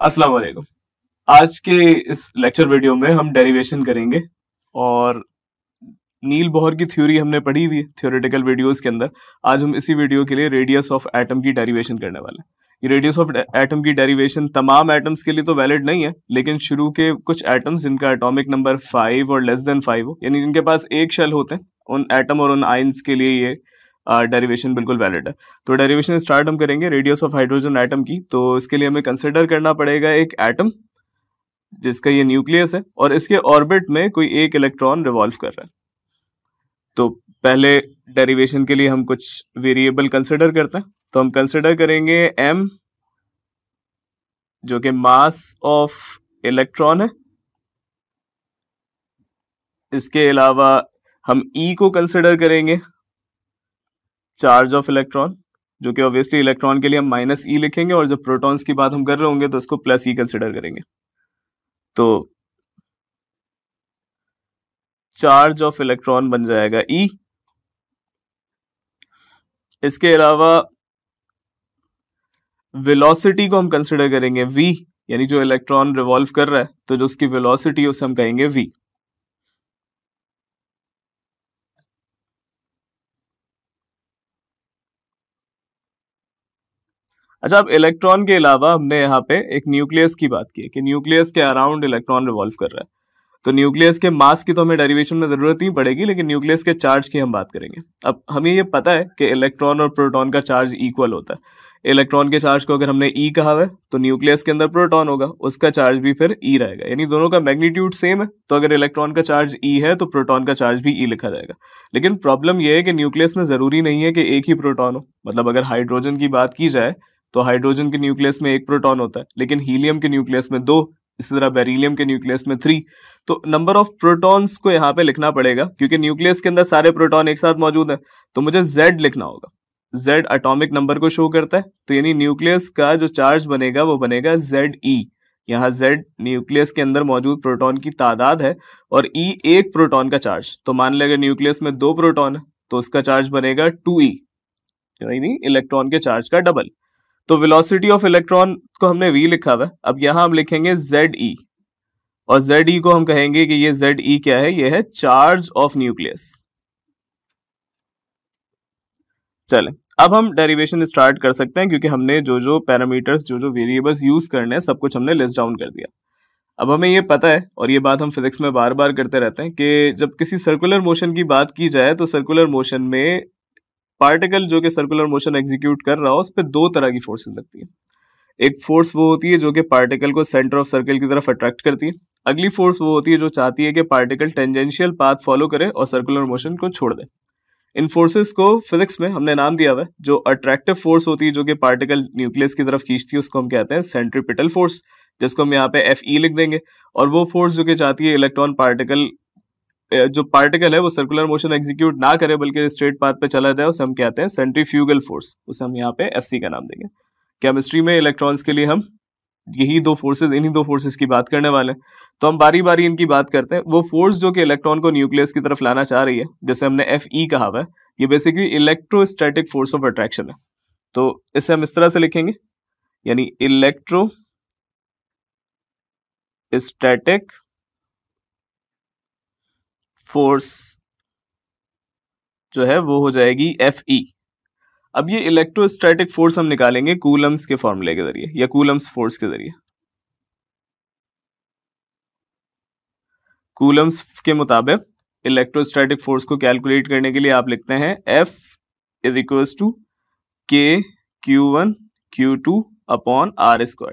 अस्सलाम वालेकुम। आज के इस लेक्चर वीडियो में हम डेरिवेशन करेंगे और नील बोहर की थ्योरी हमने पढ़ी हुई है थ्योरेटिकल वीडियोस के अंदर। आज हम इसी वीडियो के लिए रेडियस ऑफ एटम की डेरिवेशन करने वाले हैं। ये रेडियस ऑफ एटम की डेरिवेशन तमाम एटम्स के लिए तो वैलिड नहीं है, लेकिन शुरू के कुछ एटम्स जिनका एटॉमिक नंबर 5 और लेस देन 5 हो, यानी जिनके पास एक शेल होते हैं, उन एटम और उन आयंस के लिए ये डेरिवेशन बिल्कुल वैलिड है। तो डेरिवेशन स्टार्ट हम करेंगे रेडियस ऑफ हाइड्रोजन एटम की। तो इसके लिए हमें कंसिडर करना पड़ेगा एक एटम जिसका ये न्यूक्लियस है और इसके ऑर्बिट में कोई एक इलेक्ट्रॉन रिवॉल्व कर रहा है। तो पहले डेरिवेशन के लिए हम कुछ वेरिएबल कंसिडर करते हैं। तो हम कंसिडर करेंगे m, जो कि मास ऑफ इलेक्ट्रॉन है। इसके अलावा हम E को कंसिडर करेंगे, चार्ज ऑफ इलेक्ट्रॉन, जो कि ऑब्वियसली इलेक्ट्रॉन के लिए हम -E लिखेंगे, और जब प्रोटॉन्स की बात हम कर रहे होंगे तो इसको +E कंसिडर करेंगे। तो चार्ज ऑफ इलेक्ट्रॉन बन जाएगा E। इसके अलावा वेलोसिटी को हम कंसिडर करेंगे v, यानी जो इलेक्ट्रॉन रिवॉल्व कर रहा है तो जो उसकी वेलोसिटी उसे हम कहेंगे v। अच्छा, अब इलेक्ट्रॉन के अलावा हमने यहाँ पे एक न्यूक्लियस की बात की कि न्यूक्लियस के अराउंड इलेक्ट्रॉन रिवॉल्व कर रहा है। तो न्यूक्लियस के मास की तो हमें डेरिवेशन में जरूरत नहीं पड़ेगी, लेकिन न्यूक्लियस के चार्ज की हम बात करेंगे। अब हमें ये पता है कि इलेक्ट्रॉन और प्रोटॉन का चार्ज इक्वल होता है। इलेक्ट्रॉन के चार्ज को अगर हमने E कहा है तो न्यूक्लियस के अंदर प्रोटॉन होगा, उसका चार्ज भी फिर E रहेगा, यानी दोनों का मैग्नीट्यूड सेम है। तो अगर इलेक्ट्रॉन का चार्ज E है तो प्रोटॉन का चार्ज भी E लिखा जाएगा। लेकिन प्रॉब्लम यह है कि न्यूक्लियस में जरूरी नहीं है कि एक ही प्रोटॉन हो। मतलब अगर हाइड्रोजन की बात की जाए तो हाइड्रोजन के न्यूक्लियस में एक प्रोटॉन होता है, लेकिन हीलियम के न्यूक्लियस में 2, इसी तरह बेरिलियम के न्यूक्लियस में 3। तो नंबर ऑफ प्रोटॉन्स को यहाँ पे लिखना पड़ेगा, क्योंकि न्यूक्लियस के अंदर सारे प्रोटॉन एक साथ मौजूद हैं। तो मुझे Z लिखना होगा। Z एटॉमिक नंबर को शो करता है, तो यानी न्यूक्लियस का जो चार्ज बनेगा वो बनेगा ZE। यहाँ Z न्यूक्लियस के अंदर मौजूद प्रोटॉन की तादाद है और E एक प्रोटॉन का चार्ज। तो मान लें अगर न्यूक्लियस में 2 प्रोटॉन है तो उसका चार्ज बनेगा 2E, यानी इलेक्ट्रॉन के चार्ज का डबल। तो वेलोसिटी ऑफ इलेक्ट्रॉन को हमने v लिखा हुआ है, अब यहां हम लिखेंगे ZE, और ZE को हम कहेंगे कि ये ZE क्या है, ये है चार्ज ऑफ न्यूक्लियस। चले, अब हम डेरिवेशन स्टार्ट कर सकते हैं, क्योंकि हमने जो जो पैरामीटर्स, जो जो वेरिएबल्स यूज करने हैं, सब कुछ हमने लिस्ट डाउन कर दिया। अब हमें ये पता है, और ये बात हम फिजिक्स में बार बार करते रहते हैं, कि जब किसी सर्कुलर मोशन की बात की जाए तो सर्कुलर मोशन में पार्टिकल जो कि सर्कुलर मोशन एग्जीक्यूट कर रहा हो, उस पर 2 तरह की फोर्सेस लगती है। एक फोर्स वो होती है जो कि पार्टिकल को सेंटर ऑफ सर्कल की तरफ अट्रैक्ट करती है। अगली फोर्स वो होती है जो चाहती है कि पार्टिकल टेंजेंशियल पाथ फॉलो करे और सर्कुलर मोशन को छोड़ दे। इन फोर्सेस को फिजिक्स में हमने नाम दिया हुआ है। जो अट्रैक्टिव फोर्स होती है जो कि पार्टिकल न्यूक्लियस की तरफ खींचती है, उसको हम कहते हैं सेंट्रीपिटल फोर्स, जिसको हम यहाँ पे Fe लिख देंगे। और वो फोर्स जो कि चाहती है इलेक्ट्रॉन पार्टिकल, जो पार्टिकल है वो सर्कुलर मोशन एग्जीक्यूट ना करे बल्कि स्ट्रेट पाथ पे चला जाए, उसे हम कहते हैं सेंट्रीफ्यूगल फोर्स, उसे हम यहाँ पे Fc का नाम देंगे। केमिस्ट्री में इलेक्ट्रॉन्स के लिए हम इन्हीं दो फोर्सेस की बात करने वाले हैं। तो हम बारी बारी इनकी बात करते हैं। वो फोर्स जो कि इलेक्ट्रॉन को न्यूक्लियस की तरफ लाना चाह रही है, जैसे हमने Fe कहा हुआ है, ये basically electrostatic force of attraction है। तो इसे हम इस तरह से लिखेंगे, यानी इलेक्ट्रोस्टैटिक फोर्स जो है वो हो जाएगी Fe। अब ये इलेक्ट्रोस्टैटिक फोर्स हम निकालेंगे कूलम्स के फॉर्मूले के जरिए, या कूलम्स फोर्स के जरिए। कूलम्स के मुताबिक इलेक्ट्रोस्टैटिक फोर्स को कैलकुलेट करने के लिए आप लिखते हैं F is equals to K Q1 Q2 upon R²।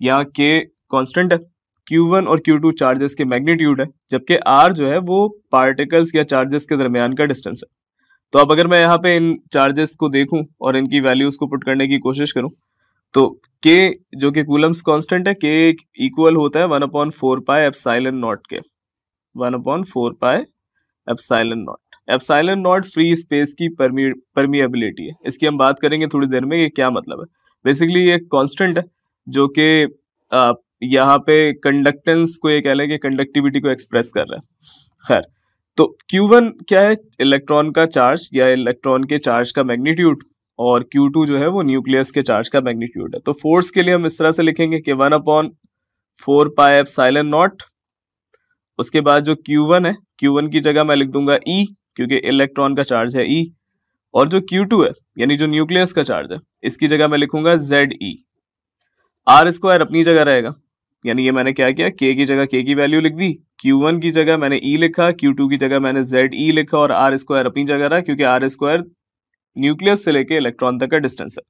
यहाँ K कांस्टेंट है, Q1 और Q2 चार्जेस के मैग्नीट्यूड है, जबकि R जो है वो पार्टिकल्स या चार्जेस के दरमियान का डिस्टेंस है। तो अब अगर मैं यहाँ पे इन चार्जेस को देखूं और इनकी वैल्यूज को पुट करने की कोशिश करूं, तो K जो कि कूलम्स कांस्टेंट है, K इक्वल होता है 1/4 पाई एप्सिलॉन नॉट के, 1/4 पाई epsilon not. Epsilon not free space की परमिएबिलिटी है। इसकी हम बात करेंगे थोड़ी देर में, ये क्या मतलब है। बेसिकली ये कांस्टेंट है जो कि यहाँ पे कंडक्टेंस को, ये कह लें कि कंडक्टिविटी को एक्सप्रेस कर रहा है। खैर, तो Q1 क्या है, इलेक्ट्रॉन का चार्ज या इलेक्ट्रॉन के चार्ज का मैग्नीट्यूड, और Q2 जो है वो न्यूक्लियस के चार्ज का मैग्नीट्यूड है। तो फोर्स के लिए हम इस तरह से लिखेंगे कि 1/4πε0। उसके बाद जो Q1 है, Q1 की जगह मैं लिख दूंगा E, क्योंकि इलेक्ट्रॉन का चार्ज है E। और जो Q2 है यानी जो न्यूक्लियस का चार्ज है, इसकी जगह मैं लिखूंगा ZE। आर स्क्वायर अपनी जगह रहेगा, यानी ये मैंने क्या किया, K की जगह K की वैल्यू लिख दी, Q1 की जगह मैंने E लिखा, Q2 की जगह मैंने ZE लिखा, और आर स्क्वायर अपनी जगह रहा, क्योंकि आर स्क्वायर न्यूक्लियस से लेके इलेक्ट्रॉन तक का डिस्टेंस है।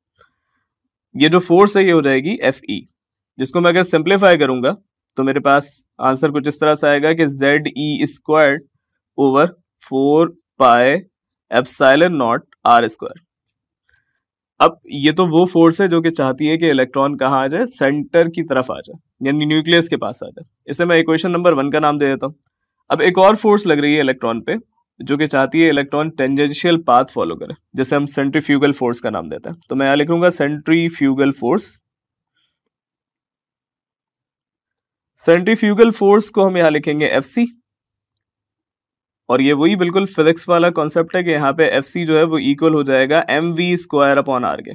ये जो फोर्स है ये हो जाएगी FE, जिसको मैं अगर सिंप्लीफाई करूंगा तो मेरे पास आंसर कुछ इस तरह से आएगा कि ZE² ओवर 4πε0 आर स्क्वायर। अब ये तो वो फोर्स है जो कि चाहती है कि इलेक्ट्रॉन कहाँ आ जाए, सेंटर की तरफ आ जाए, यानी न्यूक्लियस के पास आ जाए। इसे मैं इक्वेशन नंबर 1 का नाम दे देता हूं। अब एक और फोर्स लग रही है इलेक्ट्रॉन पे, जो कि चाहती है इलेक्ट्रॉन टेंजेंशियल पाथ फॉलो करे, जैसे हम सेंट्रीफ्यूगल फोर्स का नाम देते हैं। तो मैं यहां लिखूंगा सेंट्रीफ्यूगल फोर्स। सेंट्रीफ्यूगल फोर्स को हम यहां लिखेंगे FC, और ये वही बिल्कुल फिजिक्स वाला कॉन्सेप्ट है कि यहाँ पे FC जो है वो इक्वल हो जाएगा mv²/r के।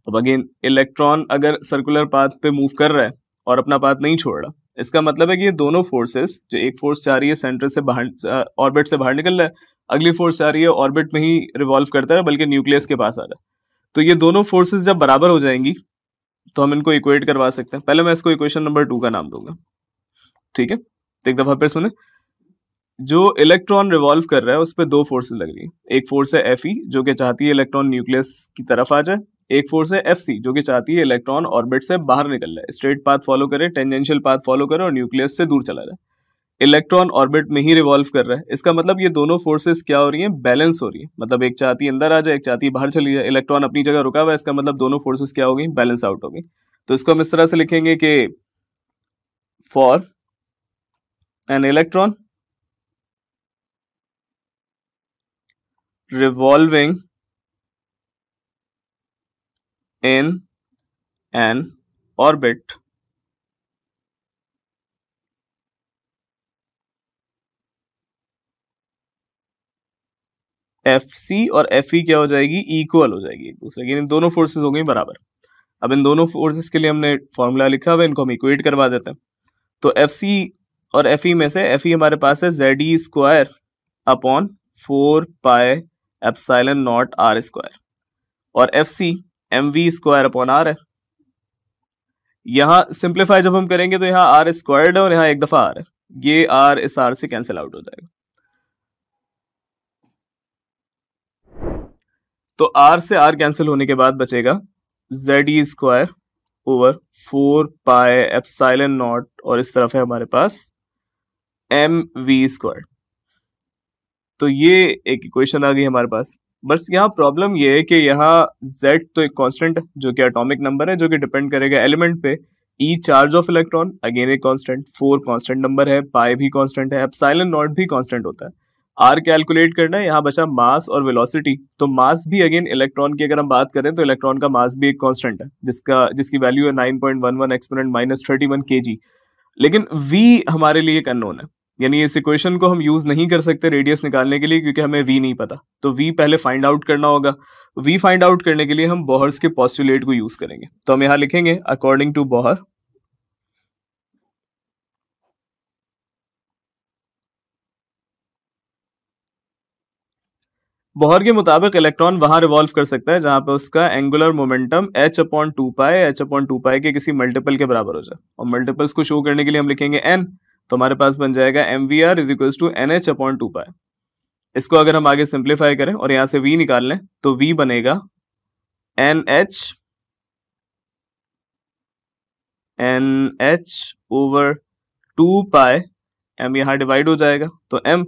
अब अगेन इलेक्ट्रॉन अगर सर्कुलर पाथ पे मूव कर रहा है और अपना पाथ नहीं छोड़ रहा, इसका मतलब है कि ये दोनों फोर्सेस, जो एक फोर्स चाह रही है सेंटर से बाहर, ऑर्बिट से बाहर निकल रहा है, अगली फोर्स चाह रही है ऑर्बिट में ही रिवॉल्व करता है बल्कि न्यूक्लियस के पास आ रहा है। तो ये दोनों फोर्सेस जब बराबर हो जाएंगी तो हम इनको इक्वेट करवा सकते हैं। पहले मैं इसको इक्वेशन नंबर 2 का नाम दूंगा, ठीक है। तो एक दफा फिर सुने, जो इलेक्ट्रॉन रिवॉल्व कर रहा है उस पर दो फोर्सेस लग रही है। एक फोर्स है FE जो कि चाहती है इलेक्ट्रॉन न्यूक्लियस की तरफ आ जाए, एक फोर्स है FC जो कि चाहती है इलेक्ट्रॉन ऑर्बिट से बाहर निकल जाए, स्ट्रेट पाथ फॉलो करे, टेंजेंशियल पाथ फॉलो करे और न्यूक्लियस से दूर चला जाए। इलेक्ट्रॉन ऑर्बिट में ही रिवॉल्व कर रहा है, इसका मतलब ये दोनों फोर्सेस क्या हो रही हैं, बैलेंस हो रही है। मतलब एक चाहती है अंदर आ जाए, एक चाहती है बाहर चली जाए। इलेक्ट्रॉन अपनी जगह रुका हुआ है, इसका मतलब दोनों फोर्सेस क्या हो गई, बैलेंस आउट हो गई। तो इसको हम इस तरह से लिखेंगे कि for an electron revolving in an orbit, FC और FE क्या हो जाएगी, इक्वल हो जाएगी एक दूसरे की, इन दोनों फोर्सेस हो गई बराबर। अब इन दोनों फोर्सेस के लिए हमने फॉर्मूला लिखा हुआ है, इनको हम इक्वेट करवा देते हैं। तो FC और FE में से FE हमारे पास है ZE²/4πε0 r² और FC mv²/r है। यहां सिंप्लीफाई जब हम करेंगे तो यहाँ r² है और यहाँ एक दफा r है, ये r इस r से कैंसिल आउट हो जाएगा। तो r से r कैंसिल होने के बाद बचेगा ZE²/4πε0 और इस तरफ है हमारे पास mv²। तो ये एक इक्वेशन आ गई हमारे पास। बस यहाँ प्रॉब्लम ये है कि यहाँ z तो एक कांस्टेंट है जो कि एटॉमिक नंबर है, जो कि डिपेंड करेगा एलिमेंट पे। E charge of electron again एक कांस्टेंट, 4 कांस्टेंट नंबर है, पाई भी कांस्टेंट है, ε0 भी कांस्टेंट होता है। R कैलकुलेट करना है, यहाँ बचा मास और वेलोसिटी। तो मास भी अगेन इलेक्ट्रॉन की अगर हम बात करें तो इलेक्ट्रॉन का मास भी एक कांस्टेंट है, जिसकी वैल्यू है 9.11 एक्सपोनेंट -31 kg। लेकिन V हमारे लिए एक अननोन है, यानी इस इक्वेशन को हम यूज नहीं कर सकते रेडियस निकालने के लिए, क्योंकि हमें V नहीं पता। तो V पहले फाइंड आउट करना होगा। V फाइंड आउट करने के लिए हम बोहर्स के पोस्टुलेट को यूज करेंगे। तो हम यहां लिखेंगे अकॉर्डिंग टू बोहर, बोहर के मुताबिक इलेक्ट्रॉन वहां रिवॉल्व कर सकता है जहां पे उसका एंगुलर मोमेंटम h/2π के किसी मल्टीपल के बराबर हो जाए। और मल्टीपल्स को शो करने के लिए हम लिखेंगे n, तो हमारे पास बन जाएगा mvr = nh/2π। इसको अगर हम आगे सिंप्लीफाई करें और यहां से v निकाल लें तो v बनेगा nh/2π। m यहां डिवाइड हो जाएगा तो m,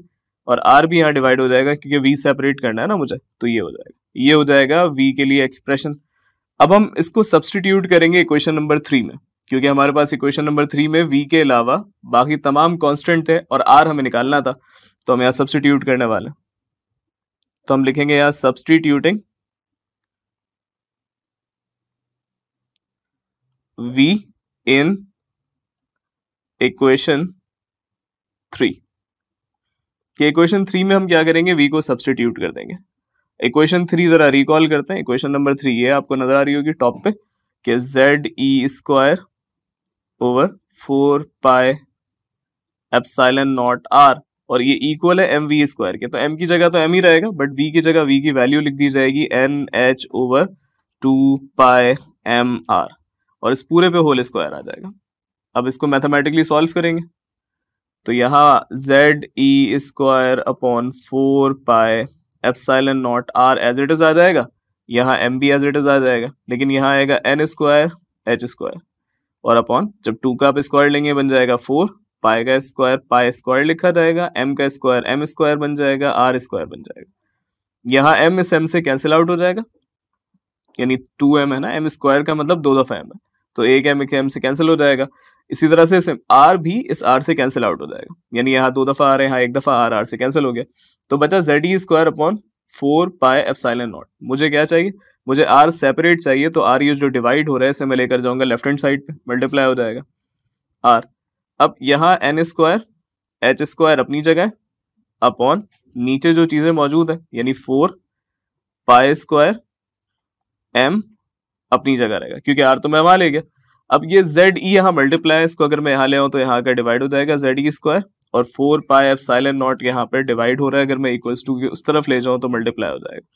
और r भी यहां डिवाइड हो जाएगा क्योंकि v सेपरेट करना है ना मुझे, तो ये हो जाएगा। ये हो जाएगा v के लिए एक्सप्रेशन। अब हम इसको सब्सटीट्यूट करेंगे इक्वेशन नंबर 3 में, क्योंकि हमारे पास इक्वेशन नंबर 3 में v के अलावा बाकी तमाम कांस्टेंट थे और r हमें निकालना था। तो हम यहां सब्सटीट्यूट करने वाले, तो हम लिखेंगे यहां सब्सटीट्यूटिंग v इन इक्वेशन 3 कि इक्वेशन 3 में हम क्या करेंगे, v को सब्सटीट्यूट कर देंगे। इक्वेशन 3 जरा रिकॉल करते हैं। इक्वेशन नंबर 3 ये आपको नजर आ रही होगी टॉप पे कि Z E square over 4 pi epsilon not R, और ये इक्वल है एम वी स्क्वायर के। तो एम की जगह तो एम ही रहेगा, बट वी की जगह वी की वैल्यू लिख दी जाएगी एन एच ओवर 2 पाई एम आर, और इस पूरे पे होल स्क्वायर आ जाएगा। अब इसको मैथमेटिकली सॉल्व करेंगे तो यहाँ Z E square upon 4 pi epsilon not R as it is आ जाएगा, यहाँ एम भी एज इट इज आ जाएगा, लेकिन यहाँ आएगा एन स्क्वायर एच स्क्वायर, और अपॉन जब 2 का आप स्क्वायर लेंगे बन जाएगा 4, पाई का स्क्वायर पाई स्क्वायर लिखा जाएगा, एम का स्क्वायर एम स्क्वायर बन जाएगा, आर स्क्वायर बन जाएगा। यहाँ एम इस एम से कैंसिल आउट हो जाएगा, यानी 2m है ना, एम स्क्वायर का मतलब 2 दफा एम है, तो एक एम से कैंसिल हो जाएगा। इसी तरह से आर भी इस आर से कैंसिल आउट हो जाएगा, यानी यहाँ 2 दफा आर है, यहाँ 1 दफा आर से कैंसिल हो गया, तो बचा Z E square upon 4 pi epsilon not. मुझे क्या चाहिए, मुझे आर सेपरेट चाहिए, तो आर ये जो डिवाइड हो रहा है इसे मैं लेकर जाऊंगा लेफ्ट हैंड साइड पे, मल्टीप्लाई हो जाएगा आर। अब यहाँ एन स्क्वायर एच स्क्वायर अपनी जगह अपॉन नीचे जो चीजें मौजूद है, यानी 4 पाई स्क्वायर एम अपनी जगह रहेगा, क्योंकि आर तो मैं वहां ले गया। अब ये जेड ई यहाँ मल्टीप्लाई, इसको अगर मैं यहाँ ले आऊं तो यहाँ का डिवाइड हो जाएगा जेड ई स्क्वायर, और 4 पाई एप्सिलॉन नॉट यहाँ पे डिवाइड हो रहा है, अगर मैं इक्वल्स टू की उस तरफ ले जाऊं तो मल्टीप्लाई हो जाएगा।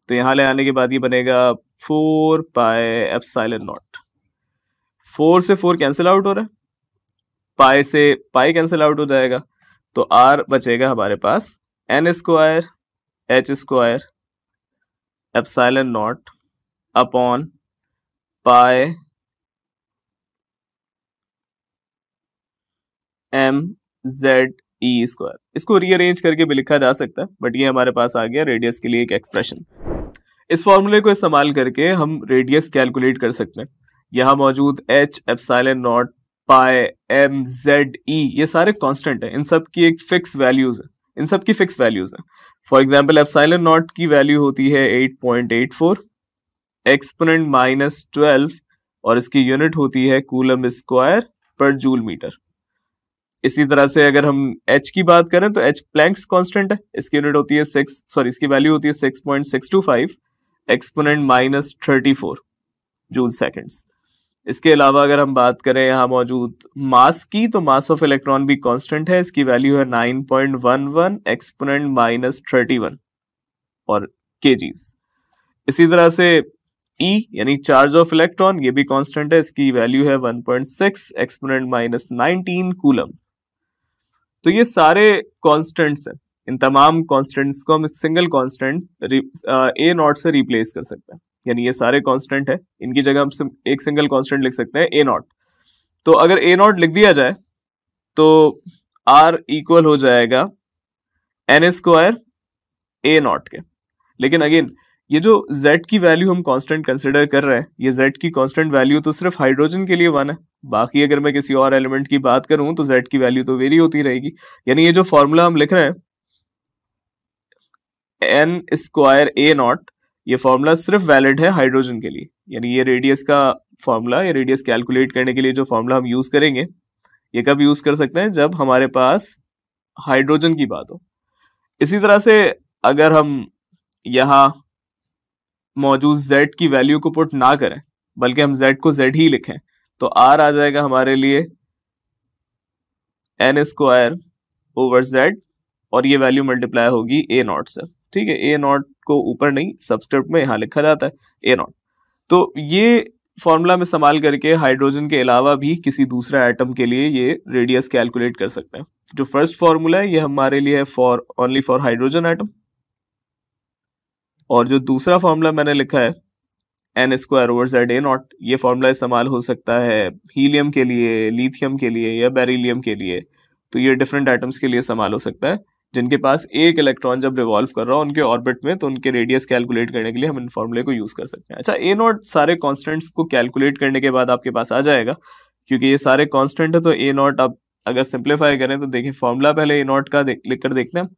तो यहाँ ले आने के बाद ये बनेगा 4 पाई एप्सिलॉन नॉट। 4 से 4 कैंसिल आउट हो रहा है, पाई से पाई कैंसिल आउट हो जाएगा, तो आर बचेगा हमारे पास N square H square epsilon not upon pi M Z E square. इसको रीअरेंज करके भी लिखा जा सकता है, बट ये हमारे पास आ गया रेडियस के लिए एक एक्सप्रेशन। इस फॉर्मूले को इस्तेमाल करके हम रेडियस कैलकुलेट कर सकते हैं। यहाँ मौजूद H epsilon not pi M Z E ये सारे कांस्टेंट है, इन सब की एक फिक्स वैल्यूज है, इन सब की फिक्स वैल्यूज है। फॉर एग्जांपल एप्सिलॉन नॉट की वैल्यू होती है 8.84 एक्सपोनेंट -12, और इसकी यूनिट होती है कूलम स्क्वायर पर जूल मीटर। इसी तरह से अगर हम h की बात करें तो h प्लैंक्स कांस्टेंट है, इसकी यूनिट होती है इसकी वैल्यू होती है 6.625 एक्सपोनेंट -34 जूल सेकंड्स। इसके अलावा अगर हम बात करें यहाँ मौजूद मास की, तो मास ऑफ इलेक्ट्रॉन भी कांस्टेंट है, इसकी वैल्यू है 9.11 एक्सपोनेंट -31 और केजीज। इसी तरह से E यानी चार्ज ऑफ इलेक्ट्रॉन ये भी कांस्टेंट है, इसकी वैल्यू है 1.6 एक्सपोनेंट -19 कूलम। तो ये सारे कांस्टेंट्स हैं, इन तमाम कांस्टेंट्स को हम सिंगल कांस्टेंट ए नॉट से रिप्लेस कर सकते हैं, यानी ये सारे कांस्टेंट है, इनकी जगह हम एक सिंगल कांस्टेंट लिख सकते हैं ए नॉट। तो अगर ए नॉट लिख दिया जाए तो आर इक्वल हो जाएगा एन स्क्वायर ए नॉट के। लेकिन अगेन ये जो z की वैल्यू हम कांस्टेंट कंसिडर कर रहे हैं, ये z की कांस्टेंट वैल्यू तो सिर्फ हाइड्रोजन के लिए 1 है, बाकी अगर मैं किसी और एलिमेंट की बात करूं तो z की वैल्यू तो वेरी होती रहेगी। यानी ये जो फॉर्मूला हम लिख रहे हैं एन स्क्वायर ए नॉट, ये फॉर्मूला सिर्फ वैलिड है हाइड्रोजन के लिए, यानी ये रेडियस का फॉर्मूला या रेडियस कैलकुलेट करने के लिए जो फॉर्मूला हम यूज करेंगे, ये कब यूज कर सकते हैं, जब हमारे पास हाइड्रोजन की बात हो। इसी तरह से अगर हम यहाँ मौजूद z की वैल्यू को पुट ना करें, बल्कि हम z को z ही लिखें, तो r आ जाएगा हमारे लिए एन स्क्वायर ओवर z, और ये वैल्यू मल्टीप्लाई होगी ए नॉट से। ठीक है, ए नॉट को ऊपर नहीं सब्सक्रिप्ट में यहाँ लिखा जाता है ए नॉट। तो ये फॉर्मूला में इस्तेमाल करके हाइड्रोजन के अलावा भी किसी दूसरे एटम के लिए ये रेडियस कैलकुलेट कर सकते हैं। जो फर्स्ट फॉर्मूला है ये हमारे लिए है for only for hydrogen atom, और जो दूसरा फॉर्मूला मैंने लिखा है n square over Z a nought, ये फॉर्मूला इस्तेमाल हो सकता है हीलियम के लिए, लिथियम के लिए या बेरिलियम के लिए। तो ये डिफरेंट एटम्स के लिए इस्तेमाल हो सकता है जिनके पास एक इलेक्ट्रॉन जब रिवॉल्व कर रहा हो उनके ऑर्बिट में, तो उनके रेडियस कैलकुलेट करने के लिए हम इन फॉर्मूले को यूज कर सकते हैं। अच्छा, ए नॉट सारे कॉन्स्टेंट्स को कैलकुलेट करने के बाद आपके पास आ जाएगा, क्योंकि ये सारे कॉन्स्टेंट है, तो ए नॉट आप अगर सिंप्लीफाई करें तो देखिए फॉर्मूला पहले ए नॉट का लिख कर देखते हैं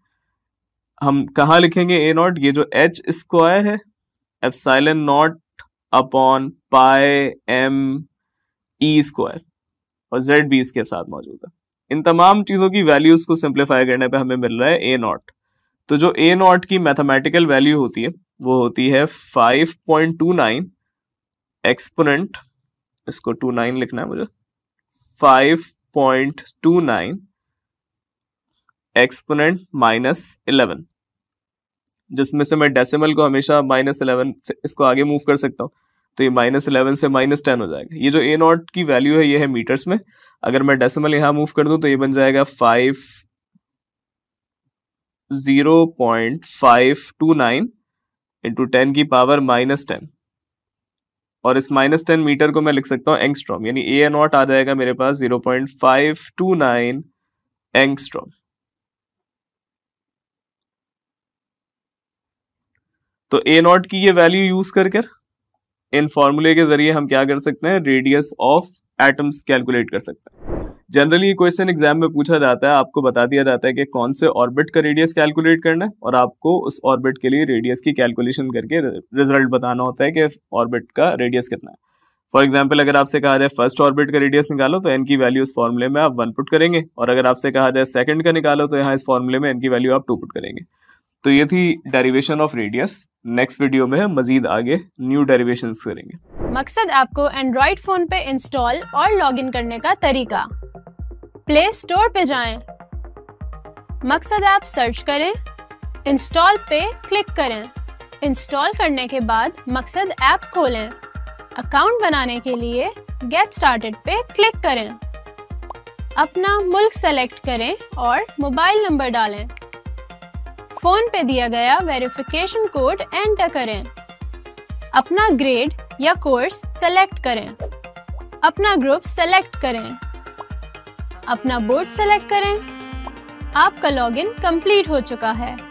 हम कहाँ लिखेंगे ए नॉट। ये जो एच स्क्वायर है epsilon not upon pi M E square, और जेड भी इसके साथ मौजूद है। इन तमाम चीजों की वैल्यूज को सिंप्लीफाई करने पे हमें मिल रहा है ए नॉट। तो जो ए नॉट की मैथमेटिकल वैल्यू होती है वो होती है 5.29 एक्सपोनेंट, इसको 29 लिखना है मुझे, 5.29 एक्सपोनेंट -11, जिसमें से मैं डेसिमल को हमेशा -11 से इसको आगे मूव कर सकता हूँ, तो ये -11 से -10 हो जाएगा। ये जो a0 की वैल्यू है ये है मीटर्स में, अगर मैं डेसिमल यहाँ मूव कर दूं तो ये बन जाएगा 0.529 इंटू 10 की पावर -10, और इस -10 मीटर को मैं लिख सकता हूँ एंगस्ट्रॉम, यानी a0 आ जाएगा मेरे पास 0.529 एंगस्ट्रॉम। तो a0 की ये वैल्यू यूज कर इन फॉर्मूले के जरिए हम क्या कर सकते हैं, रेडियस ऑफ एटम्स कैलकुलेट कर सकते हैं। जनरली ये क्वेश्चन एग्जाम में पूछा जाता है, आपको बता दिया जाता है कि कौन से ऑर्बिट का रेडियस कैलकुलेट करना है और आपको उस ऑर्बिट के लिए रेडियस की कैलकुलेशन करके रिजल्ट बताना होता है कि ऑर्बिट का रेडियस कितना है। फॉर एग्जाम्पल अगर आपसे कहा जाए फर्स्ट ऑर्बिट का रेडियस निकालो तो एन की वैल्यू इस फॉर्मूले में आप 1 पुट करेंगे, और अगर आपसे कहा जाए सेकंड का निकालो तो यहाँ इस फॉर्मूले में एन की वैल्यू आप 2 पुट करेंगे। तो ये थी derivation of radius. Next video में हम मजीद आगे न्यू डेरिवेशंस करेंगे। मकसद ऐप को एंड्रॉइड फोन पे इंस्टॉल और लॉगिन करने का तरीका, प्ले स्टोर पे जाएं, मकसद ऐप सर्च करें, इंस्टॉल पे क्लिक करें। इंस्टॉल करने के बाद मकसद ऐप खोलें। अकाउंट बनाने के लिए गेट स्टार्टेड पे क्लिक करें। अपना मुल्क सेलेक्ट करें और मोबाइल नंबर डालें। फोन पे दिया गया वेरिफिकेशन कोड एंटर करें। अपना ग्रेड या कोर्स सेलेक्ट करें। अपना ग्रुप सेलेक्ट करें। अपना बोर्ड सेलेक्ट करें। आपका लॉगिन कंप्लीट हो चुका है।